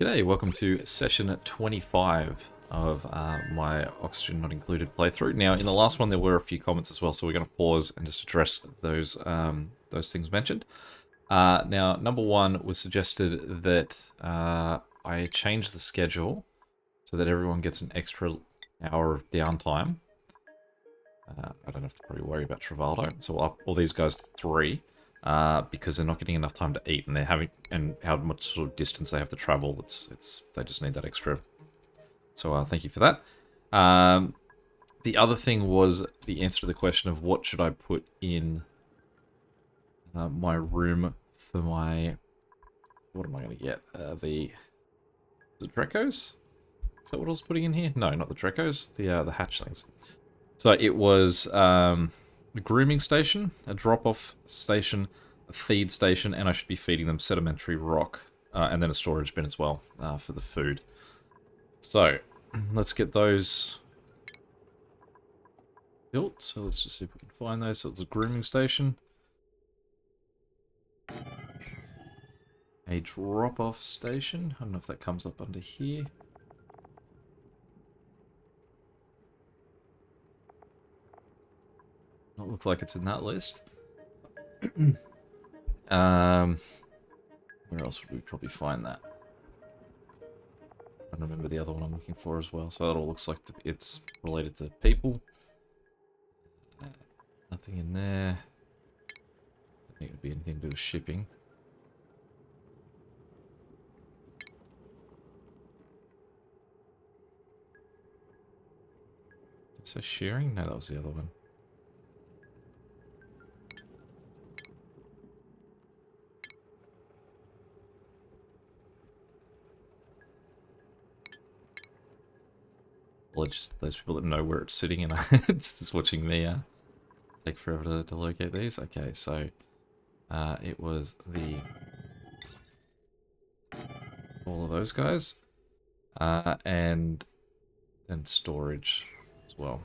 G'day, welcome to session 25 of my Oxygen Not Included playthrough. Now, in the last one there were a few comments as well, so we're going to pause and just address those things mentioned. Now, number one was suggested that I change the schedule so that everyone gets an extra hour of downtime. I don't have to probably worry about Travaldo, so we'll up all these guys to 3. Because they're not getting enough time to eat, and they're having how much sort of distance they have to travel. They just need that extra. So thank you for that. The other thing was the answer to the question of what should I put in my room for my. What am I going to get? The Drecos? Is that what I was putting in here? No, not the Drecos. The hatchlings. So it was a grooming station, a drop-off station, a feed station, and I should be feeding them sedimentary rock, and then a storage bin as well for the food. So let's get those built. So let's just see if we can find those. So it's a grooming station, a drop-off station. I don't know if that comes up under here. Not look like it's in that list. Where else would we probably find that? I don't remember the other one I'm looking for as well. So that all looks like it's related to people. Nothing in there. I think it would be anything to do with shipping. So sharing? No, that was the other one. Just those people that know where it's sitting, and it's just watching me take forever to locate these. Okay, so it was all of those guys, and then storage as well.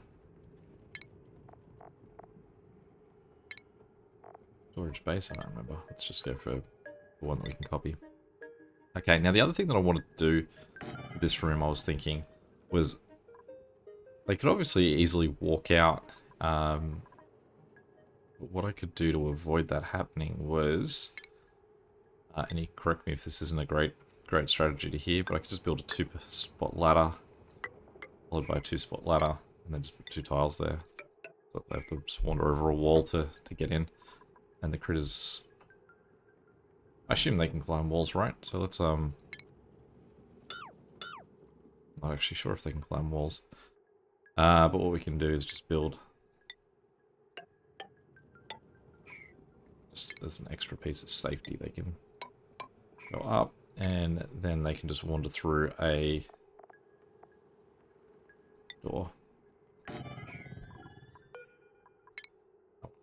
Storage base, I don't remember. Let's just go for the one that we can copy. Okay, now the other thing that I wanted to do with this room, I was thinking, was they could obviously easily walk out. But what I could do to avoid that happening was, and you correct me if this isn't a great strategy to hear, but I could just build a 2-spot ladder, followed by a 2-spot ladder, and then just put 2 tiles there. So they have to just wander over a wall to get in. And the critters, I assume they can climb walls, right? So let's, not actually sure if they can climb walls. But what we can do is just build just as an extra piece of safety. They can go up, and then they can just wander through a door.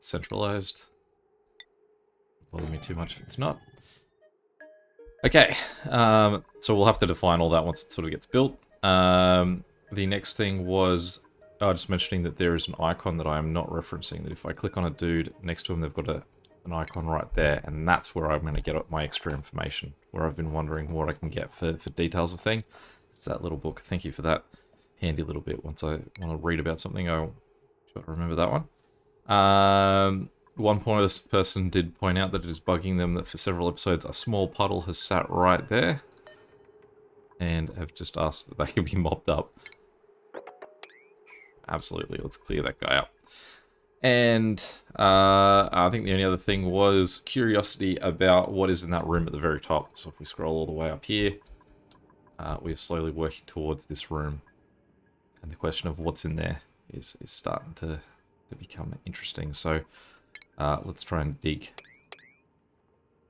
Centralized. Bother me too much if it's not. Okay, so we'll have to define all that once it sort of gets built. The next thing was just mentioning that there is an icon that I am not referencing, that if I click on a dude next to him, they've got an icon right there, and that's where I'm going to get my extra information, where I've been wondering what I can get for details of thing. It's that little book. Thank you for that handy little bit. Once I want to read about something, I'll try to remember that one. One person did point out that it is bugging them that for several episodes a small puddle has sat right there, and have just asked that they can be mopped up. Absolutely, let's clear that guy up. And I think the only other thing was curiosity about what is in that room at the very top. So if we scroll all the way up here, we are slowly working towards this room. And the question of what's in there is starting to become interesting. So let's try and dig.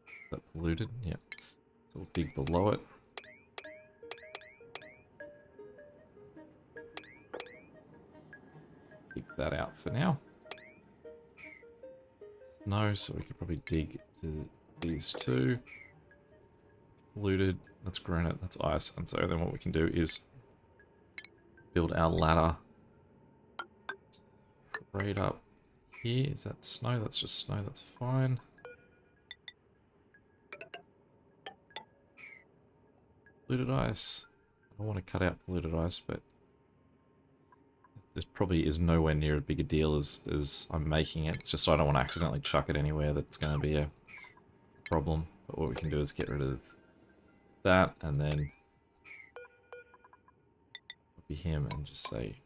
Is that polluted? Yep. So we'll dig below it. Dig that out for now. Snow, so we could probably dig to these two. Polluted, that's granite, that's ice. And so then what we can do is build our ladder right up here. Is that snow? That's just snow, that's fine. Polluted ice. I don't want to cut out polluted ice, but this probably is nowhere near as big a deal as I'm making it. It's just I don't want to accidentally chuck it anywhere that's going to be a problem. But what we can do is get rid of that and then copy him and just say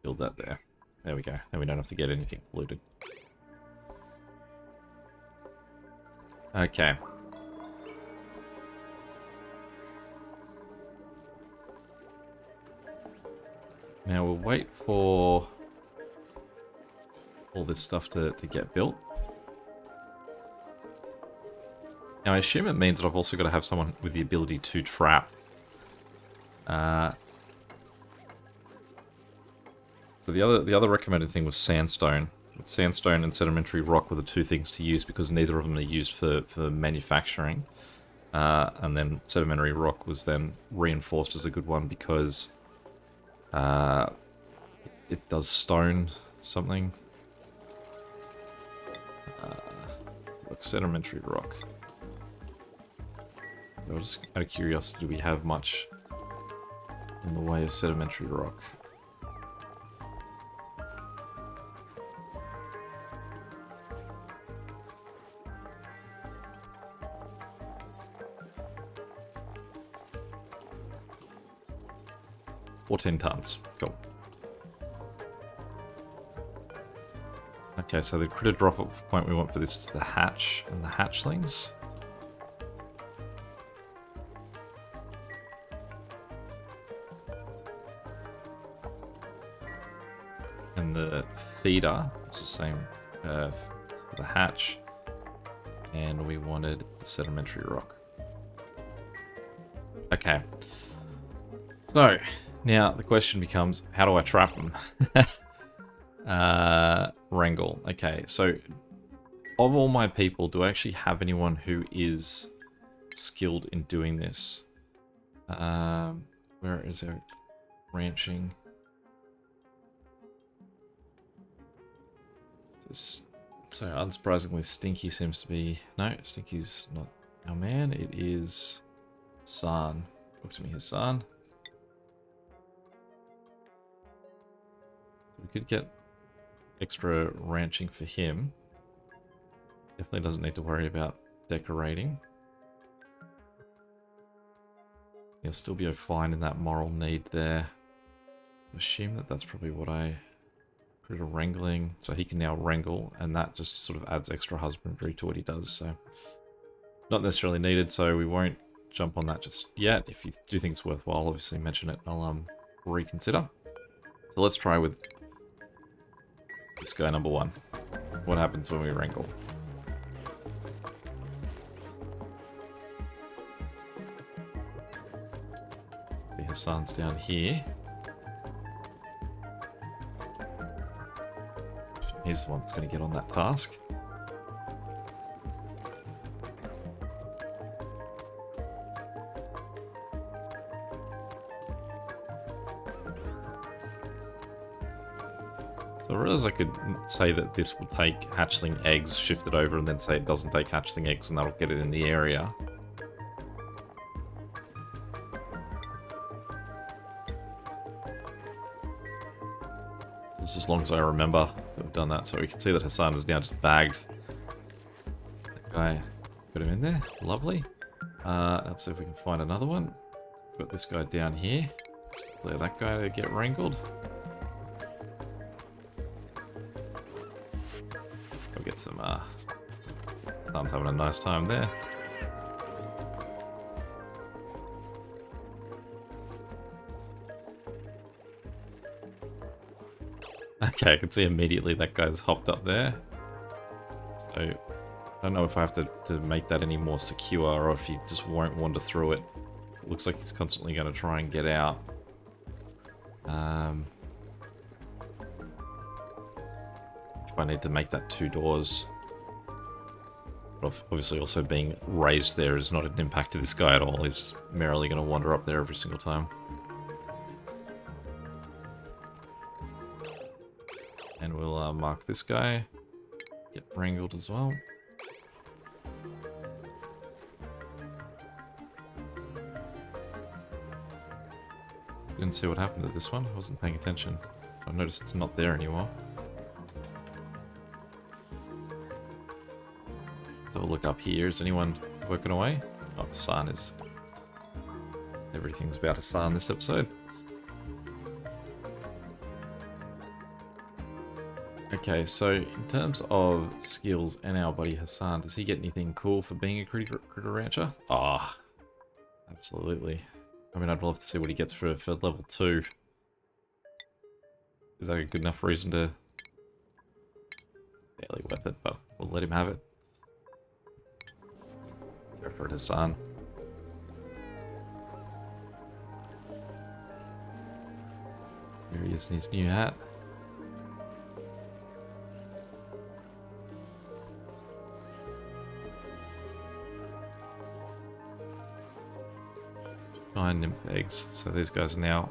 build that there. There we go. Then we don't have to get anything polluted. Okay. Now we'll wait for all this stuff to get built. Now I assume it means that I've also got to have someone with the ability to trap. So the other recommended thing was sandstone. Sandstone and sedimentary rock were the two things to use because neither of them are used for manufacturing. And then sedimentary rock was then reinforced as a good one because it does stone something. Look, sedimentary rock. So just out of curiosity, do we have much in the way of sedimentary rock? $14 tons. Cool. Okay, so the critter drop-off point we want for this is the hatch and the hatchlings. And the feeder, which is the same for the hatch. And we wanted the sedimentary rock. Okay. So, now the question becomes, how do I trap them? Wrangle. Okay, so of all my people, do I actually have anyone who is skilled in doing this? Where is it? Ranching. So unsurprisingly, Stinky seems to be... No, Stinky's not our man. It is Hassan. Talk to me, Hassan. We could get extra ranching for him. Definitely doesn't need to worry about decorating. He'll still be fine in that moral need there. I assume that that's probably what I put a wrangling. So he can now wrangle, and that just sort of adds extra husbandry to what he does. So not necessarily needed, so we won't jump on that just yet. If you do think it's worthwhile, obviously mention it. I'll reconsider. So let's try with this guy number 1. What happens when we wrangle? See, Hassan's down here. He's the one that's going to get on that task. So I realize I could say that this will take hatchling eggs, shift it over, and then say it doesn't take hatchling eggs, and that'll get it in the area. Just as long as I remember that we've done that. So we can see that Hassan is now just bagged. That guy, put him in there. Lovely. Let's see if we can find another one. Got this guy down here. Let that guy get wrangled. Go get some, Hassan's having a nice time there. Okay, I can see immediately that guy's hopped up there. So, I don't know if I have to make that any more secure or if he just won't wander through it. It looks like he's constantly going to try and get out. If I need to make that 2 doors. But obviously also being raised there is not an impact to this guy at all. He's just merrily going to wander up there every single time. And we'll mark this guy. Get wrangled as well. Didn't see what happened to this one. I wasn't paying attention. I noticed it's not there anymore. So we'll look up here. Is anyone working away? Oh, Hassan is. Everything's about Hassan this episode. Okay, so in terms of skills and our buddy Hassan, does he get anything cool for being a critter rancher? Ah, absolutely. I mean, I'd love to see what he gets for level 2. Is that a good enough reason to... Barely worth it, but we'll let him have it. Go for it, Hassan. Here he is in his new hat. Giant nymph eggs. So these guys are now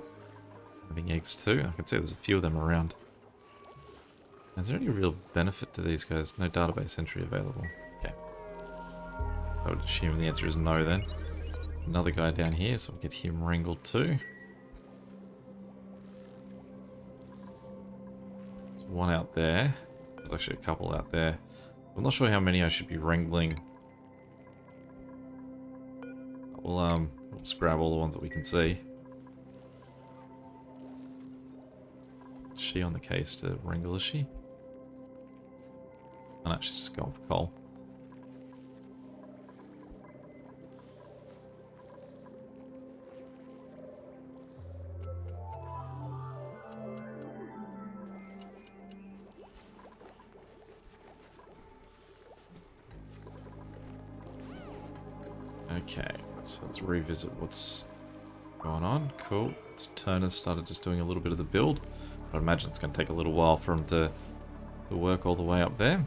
having eggs too. I can see there's a few of them around. Is there any real benefit to these guys? No database entry available. Okay. I would assume the answer is no then. Another guy down here, so we'll get him wrangled too. There's one out there. There's actually a couple out there. I'm not sure how many I should be wrangling. We'll just grab all the ones that we can see. Is she on the case to wrangle, is she? Oh no, she's just going for coal. Okay, so let's revisit what's going on. Cool. Turner's started just doing a little bit of the build. But I imagine it's going to take a little while for him to work all the way up there.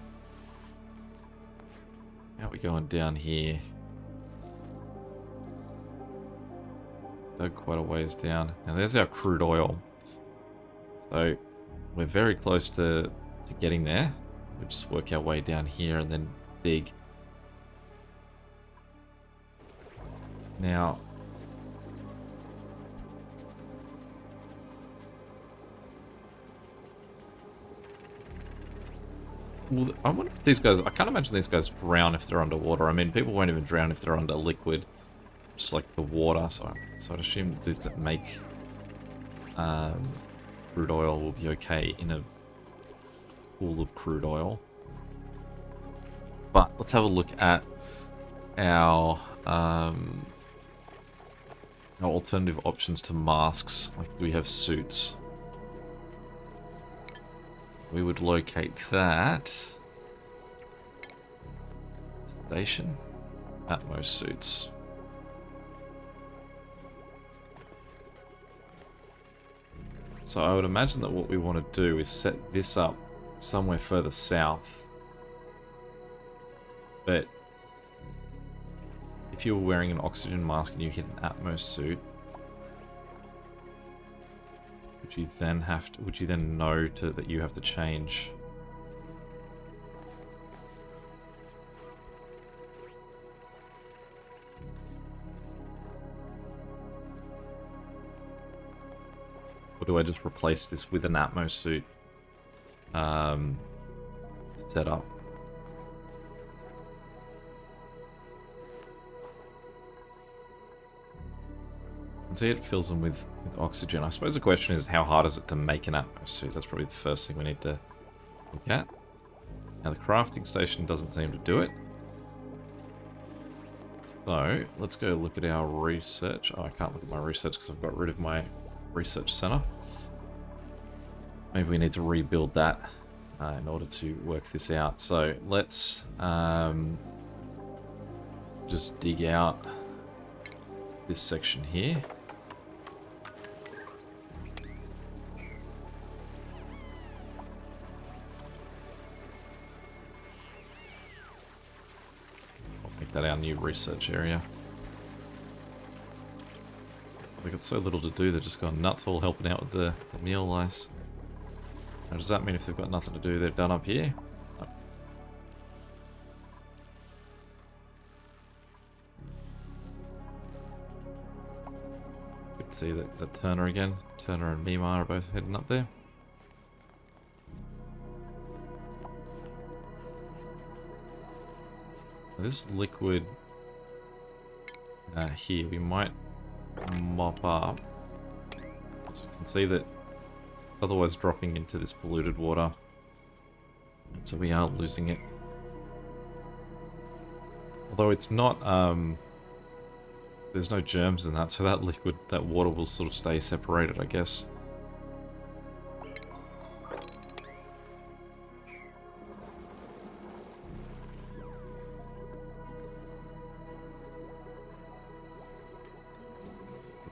How are we going down here? Dug quite a ways down. And there's our crude oil. So we're very close to getting there. We'll just work our way down here and then dig. Now, well, I wonder if these guys, I can't imagine these guys drown if they're underwater. I mean, people won't even drown if they're under liquid, just like the water. So I'd assume the dudes that make crude oil will be okay in a pool of crude oil. But let's have a look at our alternative options to masks. Like, do we have suits? We would locate that. Station. Atmos suits. So I would imagine that what we want to do is set this up somewhere further south. But if you were wearing an oxygen mask and you hit an Atmos suit, would you then know that you have to change? Or do I just replace this with an Atmos suit setup? See, it fills them with oxygen. I suppose the question is, how hard is it to make an Atmos suit? That's probably the first thing we need to look at. Now, the crafting station doesn't seem to do it. So, let's go look at our research. Oh, I can't look at my research because I've got rid of my research center. Maybe we need to rebuild that in order to work this out. So, let's just dig out this section here. That our new research area. They've got so little to do, they've just gone nuts all helping out with the meal lice. Now, does that mean if they've got nothing to do, they're done up here? No. Could see that. Is that Turner again? Turner and Mimar are both heading up there. This liquid here, we might mop up. So we can see that it's otherwise dropping into this polluted water. So we are losing it. Although it's not, there's no germs in that, so that liquid, that water will sort of stay separated, I guess.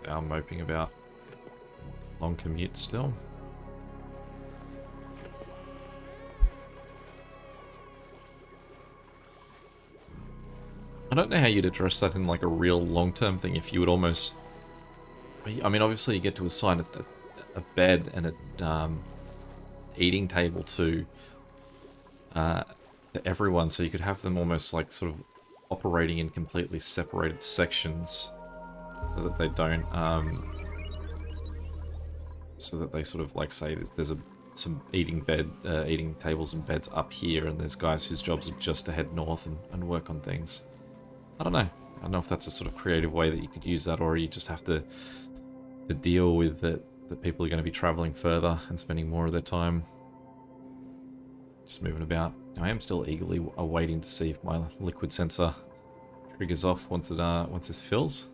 They are moping about long commutes still. I don't know how you'd address that in like a real long-term thing, if you would almost... I mean, obviously you get to assign a bed and a eating table to everyone, so you could have them almost like sort of operating in completely separated sections, so that they don't, so that they sort of like say there's some eating tables and beds up here, and there's guys whose jobs are just to head north and work on things. I don't know. I don't know if that's a sort of creative way that you could use that, or you just have to deal with that people are going to be traveling further and spending more of their time just moving about. I am still eagerly awaiting to see if my liquid sensor triggers off once this fills.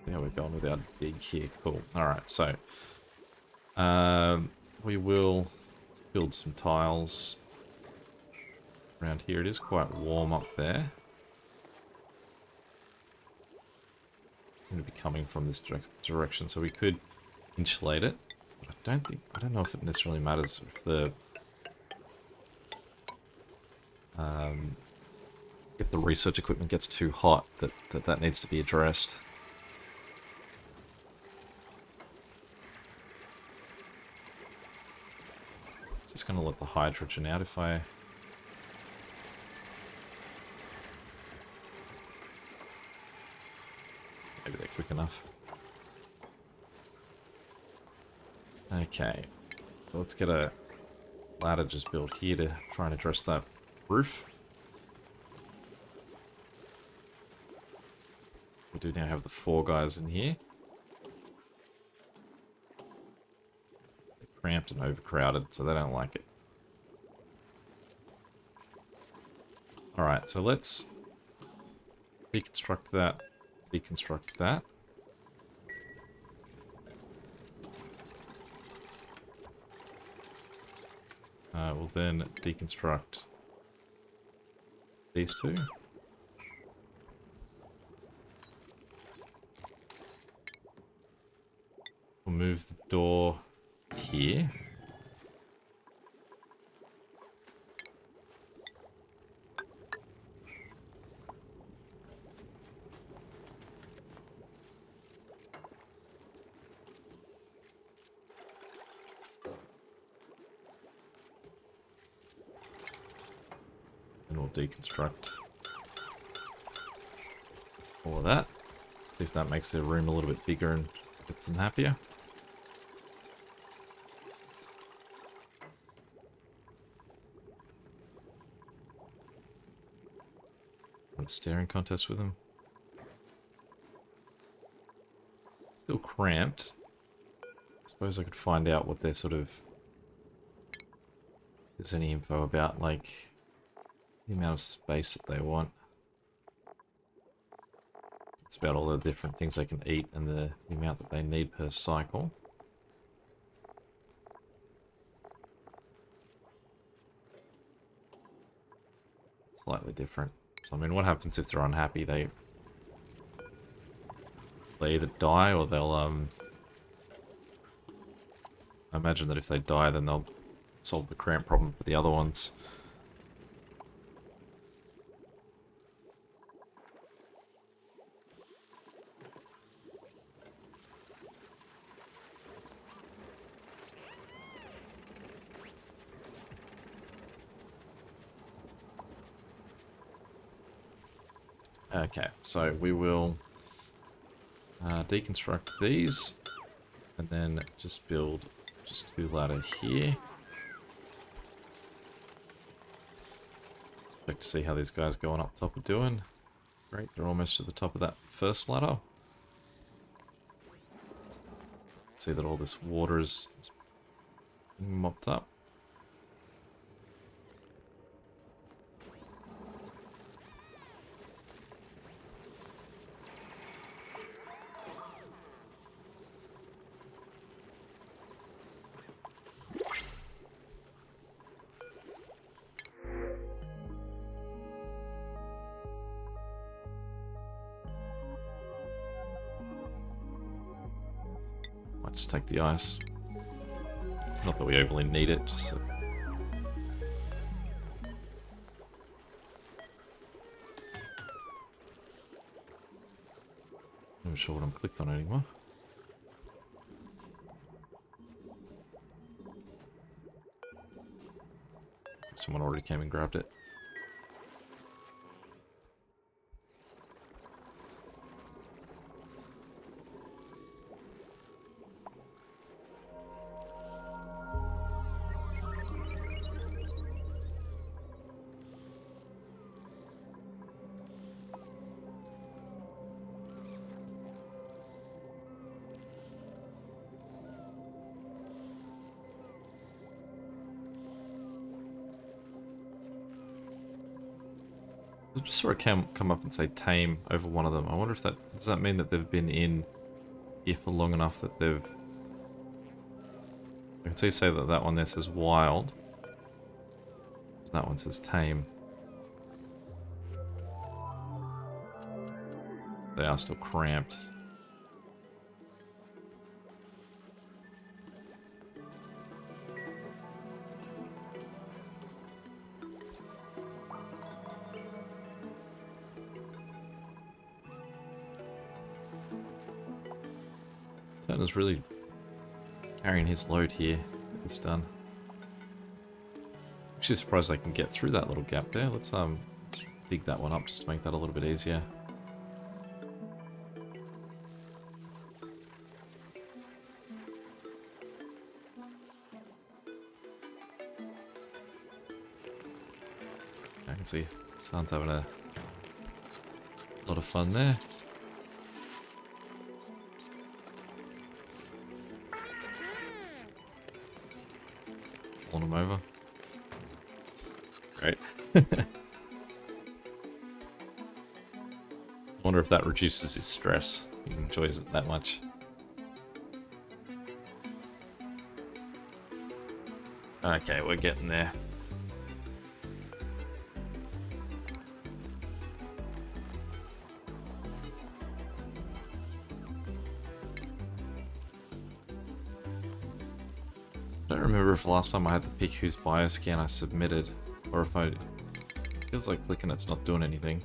See how we're going with our dig here. Cool. Alright, so we will build some tiles around here. It is quite warm up there. It's going to be coming from this direction, so we could insulate it. But I don't know if it necessarily matters if the research equipment gets too hot, that needs to be addressed. Just going to let the hydrogen out if I... Maybe they're quick enough. Okay, so let's get a ladder just built here to try and address that roof. We do now have the 4 guys in here. They're cramped and overcrowded, so they don't like it. Alright, so let's deconstruct that, deconstruct that. We'll then deconstruct these two. We'll move the door here. And we'll deconstruct all of that. See if that makes their room a little bit bigger and gets them happier. A staring contest with them. Still cramped. I suppose I could find out what they're sort of... If there's any info about, like, the amount of space that they want. It's about all the different things they can eat and the amount that they need per cycle. Slightly different. So, I mean, what happens if they're unhappy? They either die or they'll, I imagine that if they die, then they'll solve the cramp problem for the other ones. Okay, so we will deconstruct these and then just build just 2 ladder here. Expect to see how these guys going up top are doing. Great, they're almost to the top of that first ladder. See that all this water is being mopped up. Might just take the ice. Not that we overly need it, just so. I'm not sure what I'm clicked on anymore. Someone already came and grabbed it. I just saw it come up and say tame over one of them. I wonder if that... Does that mean that they've been in here for long enough that they've... I can see say that that one there says wild. That one says tame. They are still cramped. Turner's really carrying his load here. It's done. Actually surprised I can get through that little gap there. Let's dig that one up just to make that a little bit easier. I can see Son's having a lot of fun there. Pulling him over. Great. Wonder if that reduces his stress. He enjoys it that much. Okay, we're getting there. I don't remember if last time I had to pick whose bioscan I submitted, or if I... Feels like clicking it's not doing anything.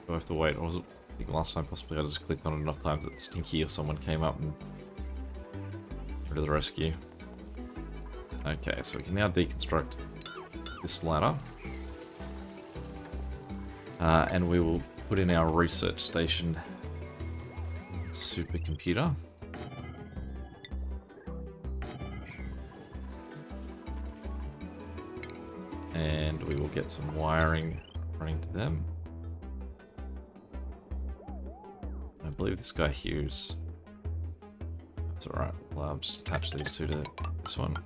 Do I have to wait, or was it... I think last time possibly I just clicked on it enough times that Stinky or someone came up and... Go to the rescue. Okay, so we can now deconstruct this ladder. And we will put in our research station supercomputer. And we will get some wiring running to them. I believe this guy here is... That's alright. Well, I'll just attach these two to this one.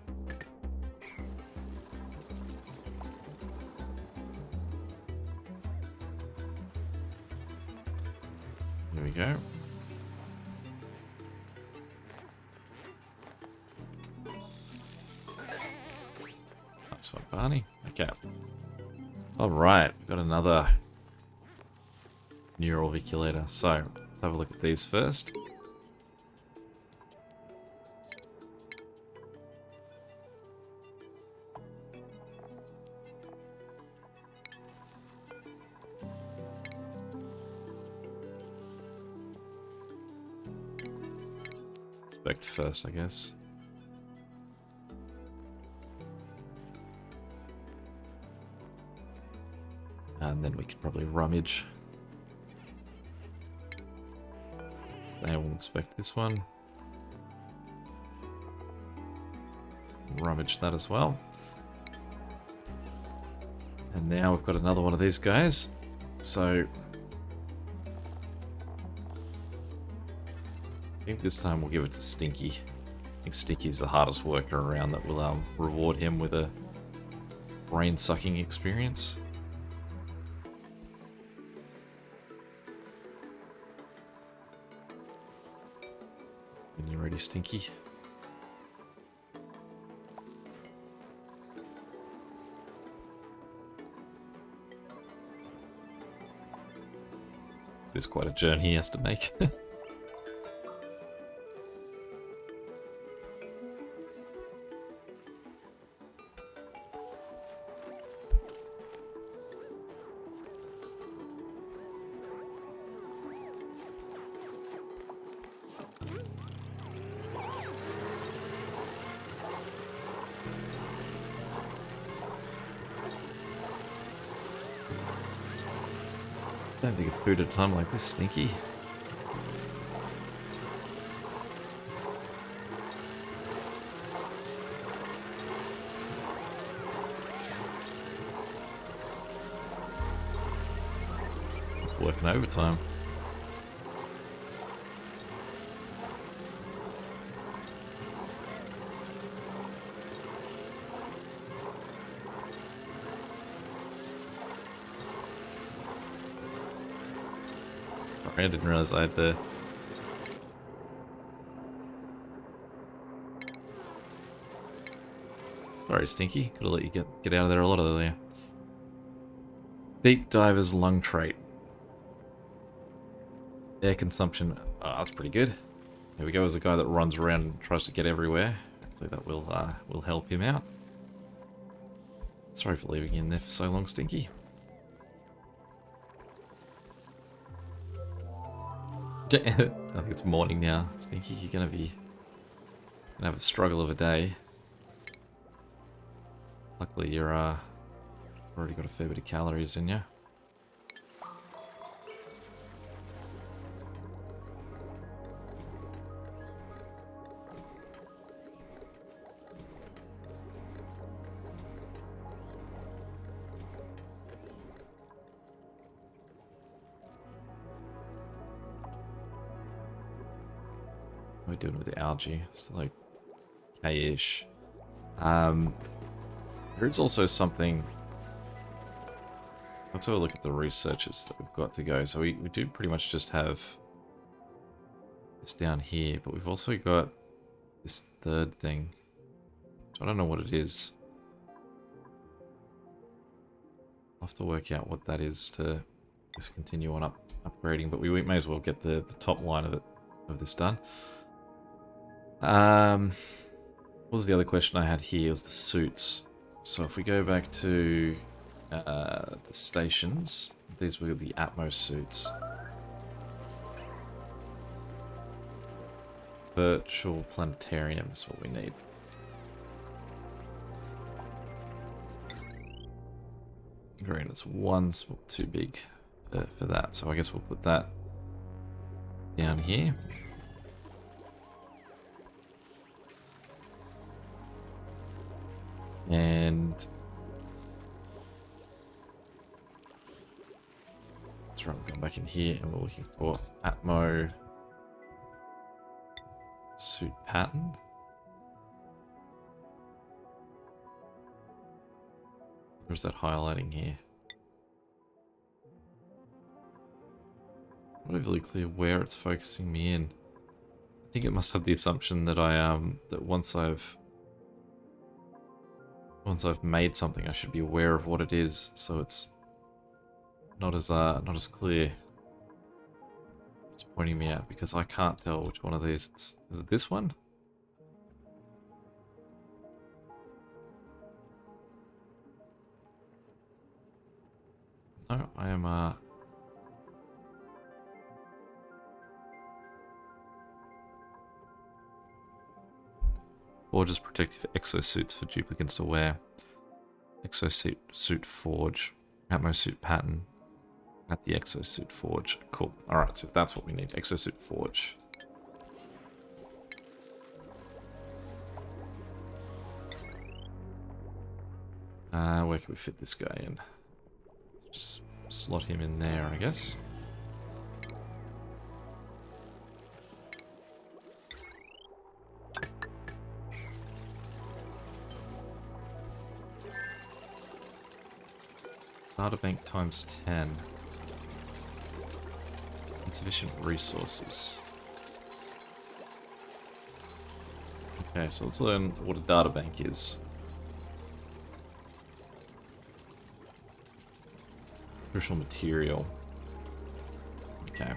Here we go. Nice one, Barney. Okay. Alright, we've got another neural viculator. So, let's have a look at these first. Inspect first, I guess. And then we could probably rummage. So they will inspect this one. Rummage that as well. And now we've got another one of these guys. So I think this time we'll give it to Stinky. I think Stinky's the hardest worker around that will reward him with a brain-sucking experience. When you're ready, Stinky. It's quite a journey he has to make. I don't think of food at a time like this, Stinky. It's working overtime. I didn't realize I had the... Sorry, Stinky. Could have let you get out of there a lot earlier. Deep Diver's Lung Trait. Air consumption. Oh, that's pretty good. Here we go, as a guy that runs around and tries to get everywhere. Hopefully that will help him out. Sorry for leaving you in there for so long, Stinky. I think it's morning now. Stinky, you're gonna have a struggle of a day. Luckily, you're already got a fair bit of calories in you. What are we doing with the algae? It's like K-ish. There's also something... Let's have a look at the researches that we've got to go. So we do pretty much just have this down here, but we've also got this third thing. So I don't know what it is. I'll have to work out what that is to just continue on upgrading, but we may as well get the top line of this done. What was the other question I had here? It was the suits. So if we go back to the stations, these were the Atmos suits. Virtual planetarium is what we need. Green, it's one too big for that, so I guess we'll put that down here. And that's right, we're going back in here and we're looking for Atmo suit pattern. Where's that highlighting here? I'm not really clear where it's focusing me in. I think it must have the assumption that that once I've made something, I should be aware of what it is, so it's not as clear. It's pointing me out because I can't tell which one of these. Is it this one? No, I am Forge's protective exosuits for duplicants to wear. Exosuit forge. Atmosuit pattern at the exosuit forge. Cool. Alright, so that's what we need. Exosuit forge. Where can we fit this guy in? Let's just slot him in there, I guess. Data bank times 10. Insufficient resources. Okay, so let's learn what a data bank is. Crucial material. Okay.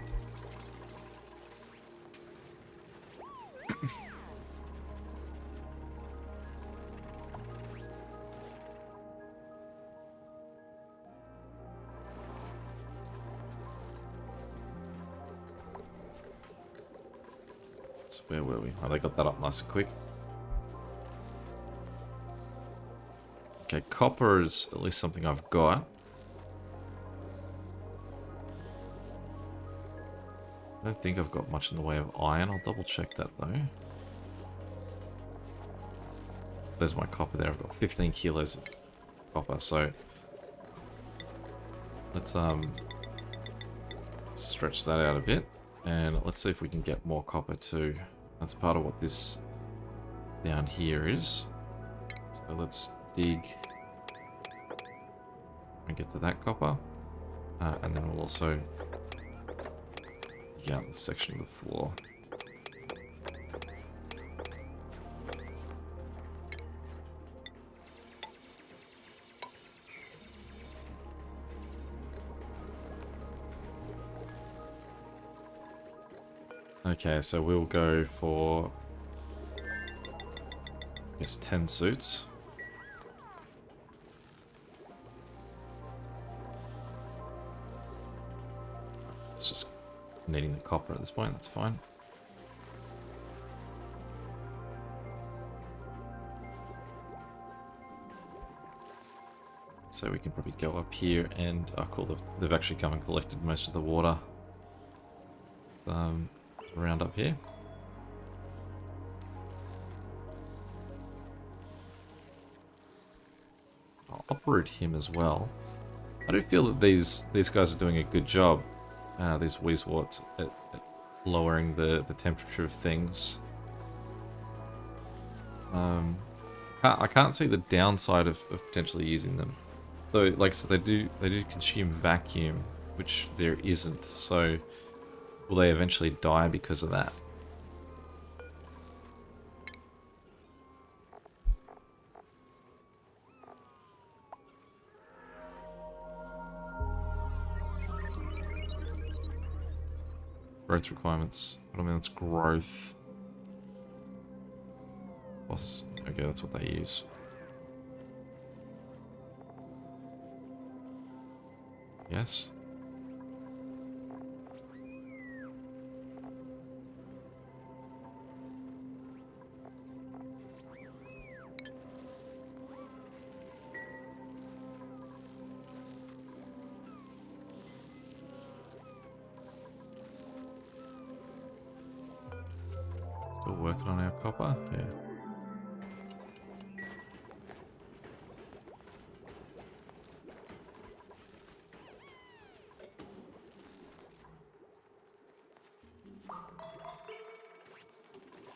So where were we? Oh, they got that up nice and quick. Okay, copper is at least something I've got. I don't think I've got much in the way of iron. I'll double check that though. There's my copper there. I've got 15 kilos of copper, so let's stretch that out a bit, and let's see if we can get more copper too. That's part of what this down here is. So let's dig and get to that copper, and then we'll also dig out this section of the floor. Okay, so we'll go for, I guess, 10 suits. It's just needing the copper at this point, that's fine. So we can probably go up here and, oh cool, they've actually come and collected most of the water. So, around up here. I'll uproot him as well. I do feel that these guys are doing a good job, these Weezeworts, at lowering the temperature of things. I can't see the downside of potentially using them. Though, like, so they do consume vacuum, which there isn't, so will they eventually die because of that? Growth requirements. I mean, that's growth. Okay, that's what they use. Yes. Still working on our copper? Yeah.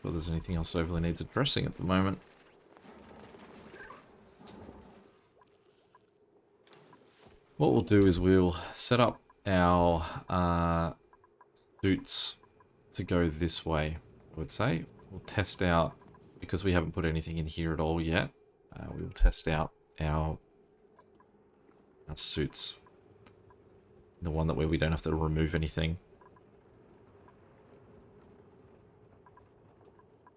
Sure there's anything else that overly needs addressing at the moment. What we'll do is we'll set up our suits to go this way, I would say. We'll test out, because we haven't put anything in here at all yet, we will test out our suits. The one where we don't have to remove anything.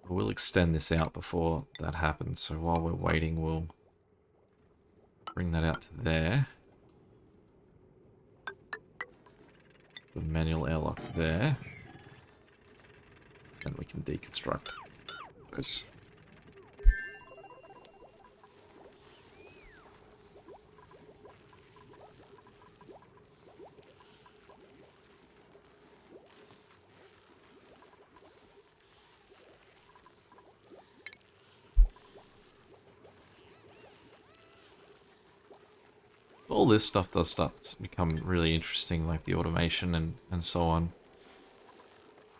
We'll extend this out before that happens, so while we're waiting we'll bring that out to there. Put a manual airlock there. And we can deconstruct those. all this stuff does start to become really interesting, like the automation and so on.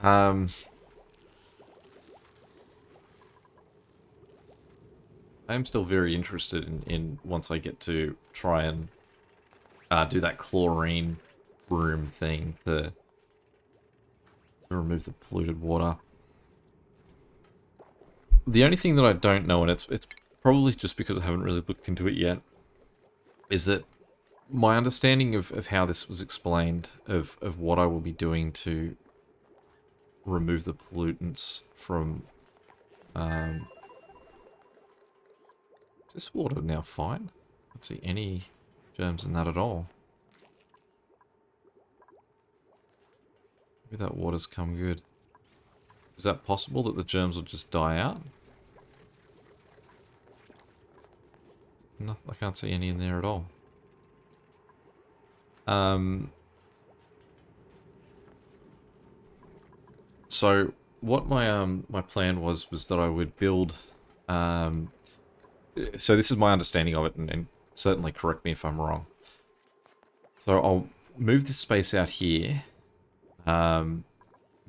I'm still very interested in once I get to try and do that chlorine room thing to remove the polluted water. The only thing that I don't know, and it's probably just because I haven't really looked into it yet, is that my understanding of how this was explained, of what I will be doing to remove the pollutants from... is this water now fine? I don't see any germs in that at all. Maybe that water's come good. Is that possible that the germs will just die out? Nothing, I can't see any in there at all. So what my plan was that I would build. So this is my understanding of it, and certainly correct me if I'm wrong. So I'll move this space out here,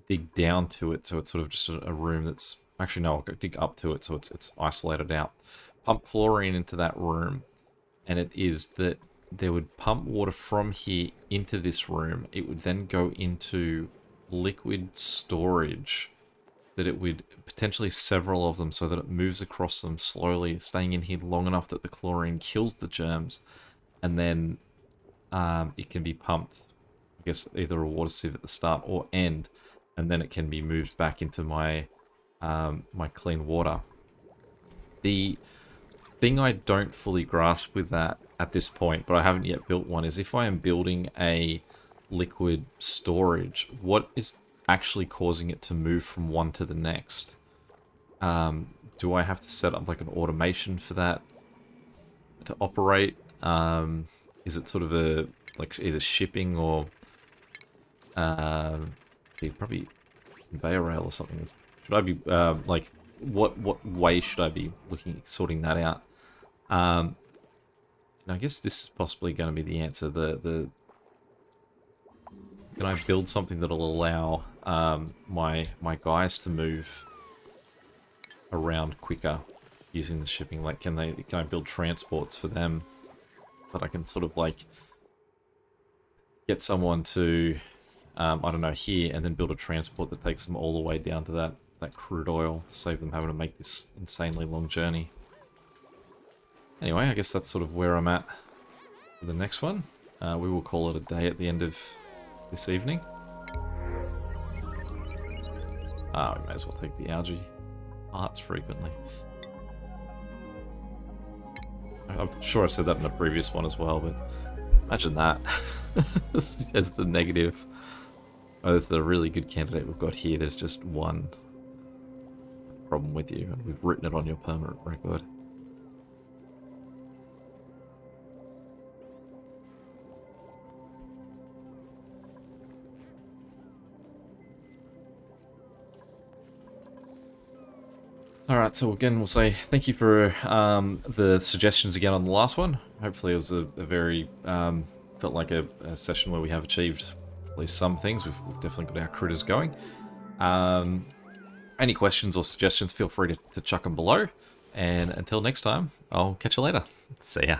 dig down to it, so it's sort of just a room that's... Actually, no, I'll go dig up to it, so it's isolated out. Pump chlorine into that room, and it is that there would pump water from here into this room. It would then go into liquid storage, that it would potentially several of them, so that it moves across them slowly, staying in here long enough that the chlorine kills the germs, and then it can be pumped, I guess, either a water sieve at the start or end, and then it can be moved back into my my clean water. The thing I don't fully grasp with that at this point, but I haven't yet built one, is if I am building a liquid storage, what is actually causing it to move from one to the next? Do I have to set up like an automation for that to operate? Is it sort of a, like, either shipping or probably conveyor rail or something? Should I be like, what way should I be looking at sorting that out? And I guess this is possibly going to be the answer. Can I build something that'll allow my guys to move around quicker using the shipping? Like, can I build transports for them that I can sort of like get someone to I don't know, here, and then build a transport that takes them all the way down to that crude oil, to save them having to make this insanely long journey. Anyway, I guess that's sort of where I'm at for the next one. We will call it a day at the end of this evening. We may as well take the algae parts frequently. I'm sure I said that in a previous one as well, but imagine that as the negative. Oh, that's a really good candidate we've got here. There's just one problem with you, and we've written it on your permanent record. Alright, so again, we'll say thank you for the suggestions again on the last one. Hopefully it was a very, felt like a session where we have achieved at least some things. We've definitely got our critters going. Any questions or suggestions, feel free to chuck them below. And until next time, I'll catch you later. See ya.